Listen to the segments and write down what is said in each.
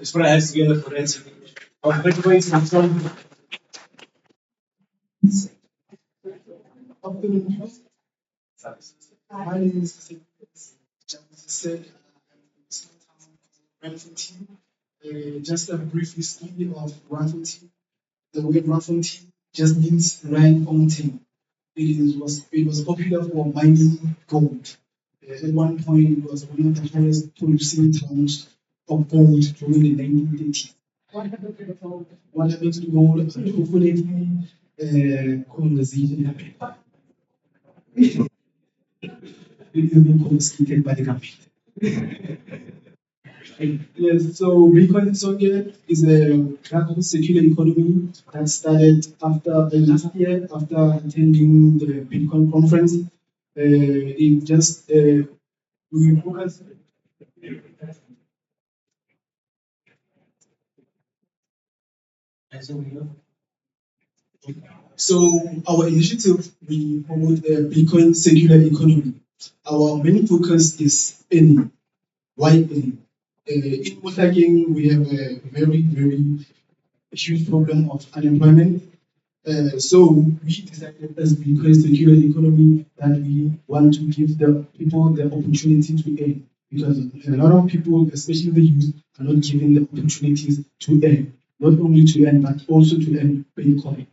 Espera a seguir la forense. My name is said, Waterfront. Just a brief history of Waterfront. The word Waterfront just means right mountain. It was popular for mining gold. At one point, it was one of the highest producing towns of gold during the 1930s. What happened to gold? What happened to gold? Unfortunately, colonization happened. It is being confiscated by the government. Yes, so Bitcoin Sisonke is a global circular economy that started after last year after attending the Bitcoin conference. It just we focus. So our initiative we promote the Bitcoin circular economy. Our main focus is earning. Why earning? In Mosageng, we have a very huge problem of unemployment. So we decided as Bitcoin circular economy that we want to give the people the opportunity to earn because a lot of people, especially the youth, are not given the opportunities to earn, not only to earn but also to earn Bitcoin.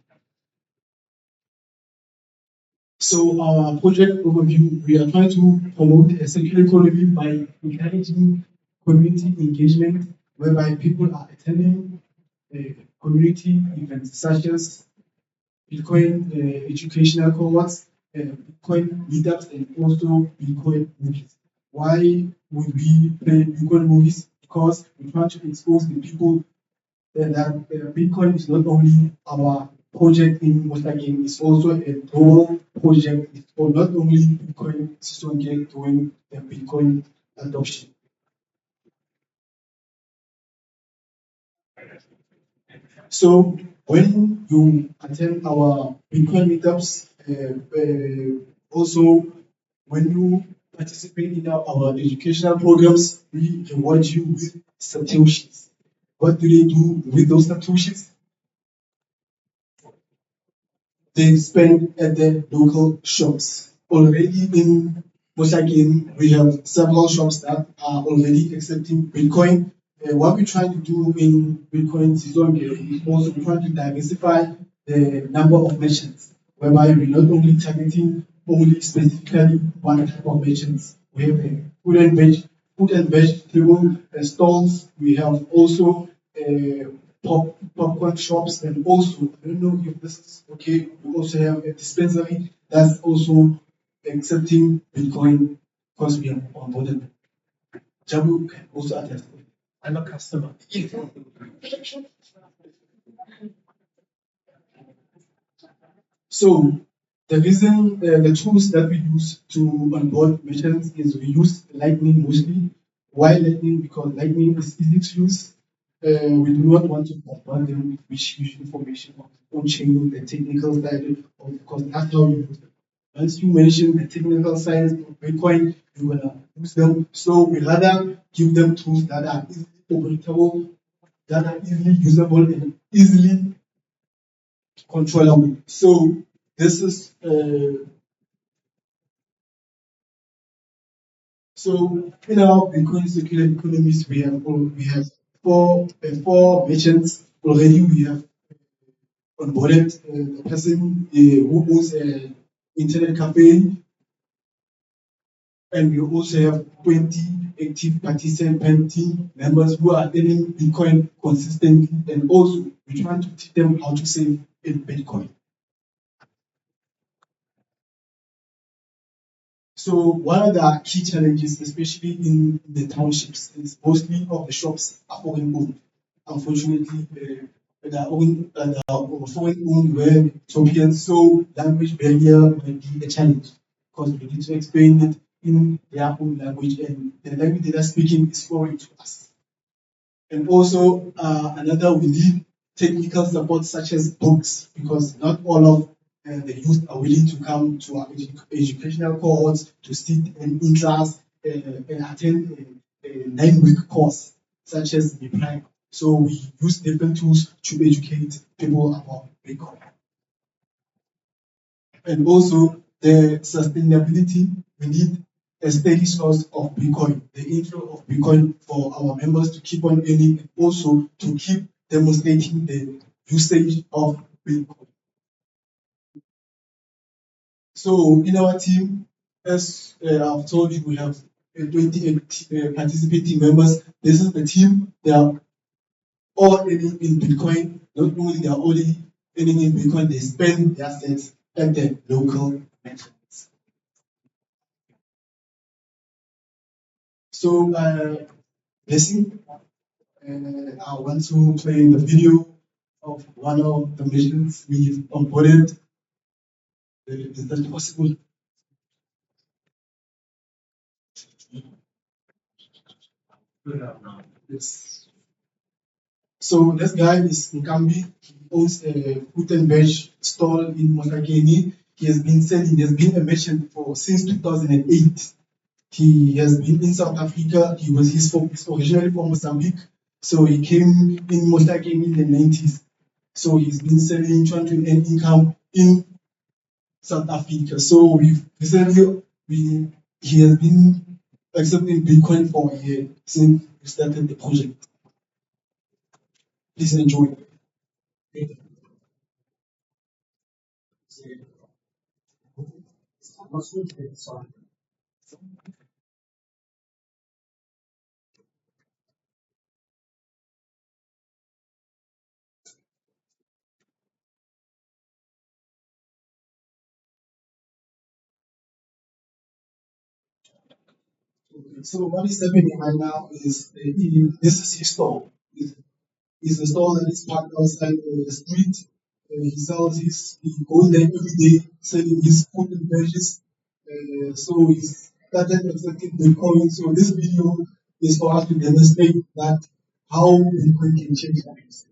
So our project overview, we are trying to promote a circular economy by encouraging community engagement, whereby people are attending community events such as Bitcoin educational cohorts, Bitcoin meetups, and also Bitcoin movies. Why would we play Bitcoin movies? Because we try to expose the people that Bitcoin is not only our project in Mosageng, it's also a global project. It's for not only Bitcoin Sisonke doing the Bitcoin adoption. So when you attend our Bitcoin meetups, also when you participate in our educational programs, we reward you with satoshis. What do they do with those satoshis? They spend at the local shops. Already in Mosageng, we have several shops that are already accepting Bitcoin. What we're trying to do in Bitcoin Sisonke is also trying to diversify the number of merchants, whereby we're not only targeting only specifically one type of merchants. We have a food and vegetable stalls. We have also popcorn shops, and also I don't know if this is okay. We also have a dispensary that's also accepting Bitcoin because we are onboarded. Jabu can also attest. I'm a customer. So the reason, the tools that we use to onboard merchants is we use Lightning mostly. Why Lightning? Because Lightning is easy to use. We do not want to bombard them with huge information on chain, the technical side, because that's how we use them. Once you mention the technical side of Bitcoin, you're gonna use them. So we rather give them tools that are easily operable, that are easily usable, and easily controllable. So this is so in our Bitcoin circular economies, we have four merchants already. We have onboarded a person who owns an internet cafe, and we also have 20 active participating members who are earning Bitcoin consistently, and also we try to teach them how to save in Bitcoin. So one of the key challenges, especially in the townships, is mostly of the shops are foreign owned. Unfortunately, they are foreign owned where Ethiopians, so language barrier might be a challenge because we need to explain it in their own language, and the language they are speaking is foreign to us. And also another, we need technical support such as books because not all of the youth are willing to come to our educational cohorts to sit in class and attend a 9-week course such as the prime. So we use different tools to educate people about Bitcoin. And also the sustainability, we need a steady source of Bitcoin, the inflow of Bitcoin for our members to keep on earning and also to keep demonstrating the usage of Bitcoin. So in our team, as I've told you, we have 28 participating members. This is the team. They are all earning in Bitcoin. Not only they are only earning in Bitcoin, they spend their assets at the local merchants. So, Blessing, I want to play the video of one of the missions we've onboarded. Is that possible? Yes. So this guy is Nkambi. He owns a fruit and veg stall in Mosakeni. He has been selling, he has been a merchant for since 2008. He has been in South Africa. He's originally from Mozambique. So he came in Mosakeni in the 90s. So he's been selling, trying to earn income in South Africa. So we've recently he has been accepting Bitcoin for a year since we started the project. Please enjoy. So what is happening right now is this is his store. It's a store that is parked outside the street. He goes there every day selling his food and veggies. So he's started accepting Bitcoin. So this video is for us to demonstrate that how Bitcoin can change lives.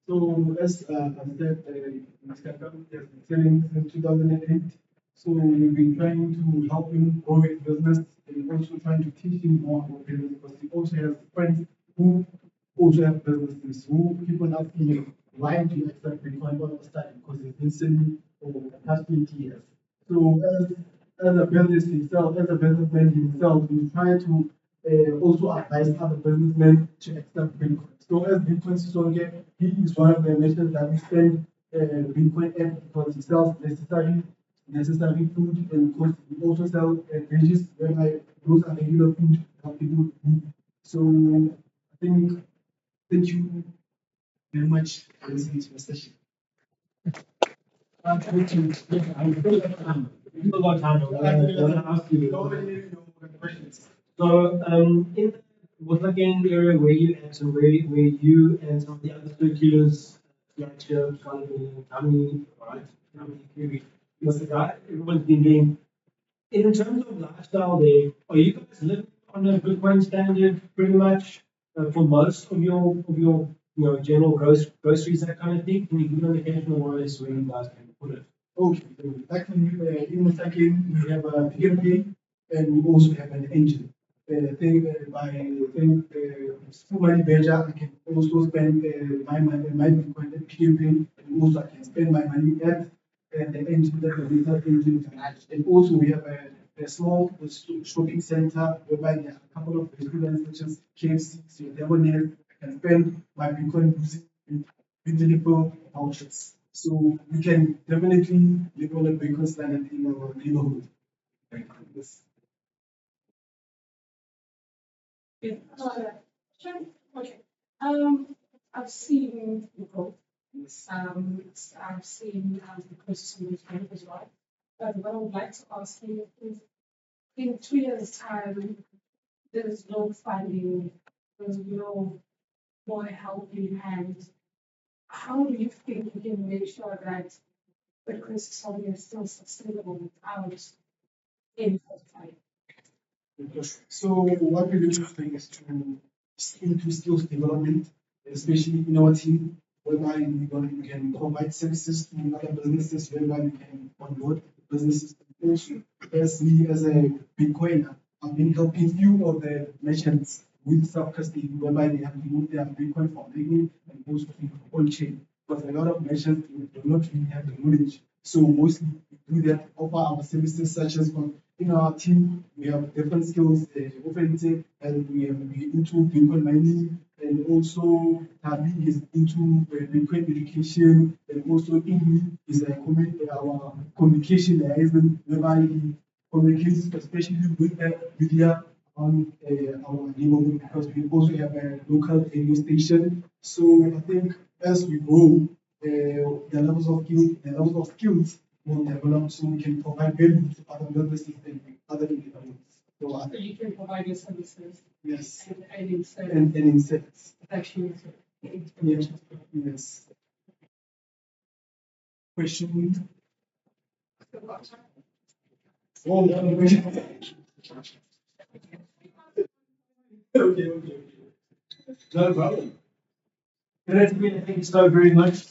So as I said, Mr. Kalu has been selling since 2008. So we've been trying to help him grow his business and also trying to teach him more about business because he also has friends who also have businesses who keep on asking him, why do you accept Bitcoin? What was that? Because he's been selling for the past 20 years. So as a business himself, as a businessman himself, he's trying to also advise other businessmen to accept Bitcoin. So as Bitcoin Sisonke, he is one of the merchants that we spend Bitcoin at because he sells necessary food and because we also sell veggies whereby those are regular food that people eat. So I think thank you very much for listening to the session. Thank you. I'm still got time. We still got time. I want to ask you. Questions. So, in the Waterfront area where you at and where you and some of the other circulars, Fletcher, Tommy, right, Tommy, Kiwi, because the guy, everyone's been doing. In terms of lifestyle, there, are you guys living on a Bitcoin standard pretty much for most of your general groceries, that kind of thing? Can you give an indication of more or less where you guys can put it? Okay, so actually, in the second, we have a PMP and we also have an engine. By so many better, I can also spend my Bitcoin at PMP and also I can spend my money at the engine that the laser engine garage. And also we have a small shopping center whereby there are a couple of restaurants such as KFC, so Debonair, I can spend my Bitcoin using redeemable vouchers. So we can definitely live on a Bitcoin standard in our neighborhood. Yes. Yeah. Sure. Okay. I've seen the growth. Yes. I've seen the process movement as well. But what I would like to ask you is, in 2 years' time, there is no funding, there's no more helping hand. How do you think we can make sure that the Christian is still sustainable without any funding? So what we're doing is to into skills development, especially in our team, whereby we can provide services to other businesses, whereby we can onboard businesses. Also, as me as a Bitcoiner, I've been helping few of the merchants with self-custody, whereby they have to move their Bitcoin from Lightning and also to on-chain. Because a lot of merchants do not really have the knowledge. So mostly we do that, offer our services such as in our team, we have different skills, offensive, and we into Bitcoin mining, and also Tabi is into Bitcoin education, and also Igni is our communication liaison, whereby he communicates especially with the media on our neighborhood because we also have a local radio station. So I think as we grow, the levels of skills will develop so we can provide value to other businesses and other individuals. So So you can provide your services yes, and instead and insects. actually Yes, yes. Question. the water. Oh, Okay. No problem. Retshepile, thank you so very much.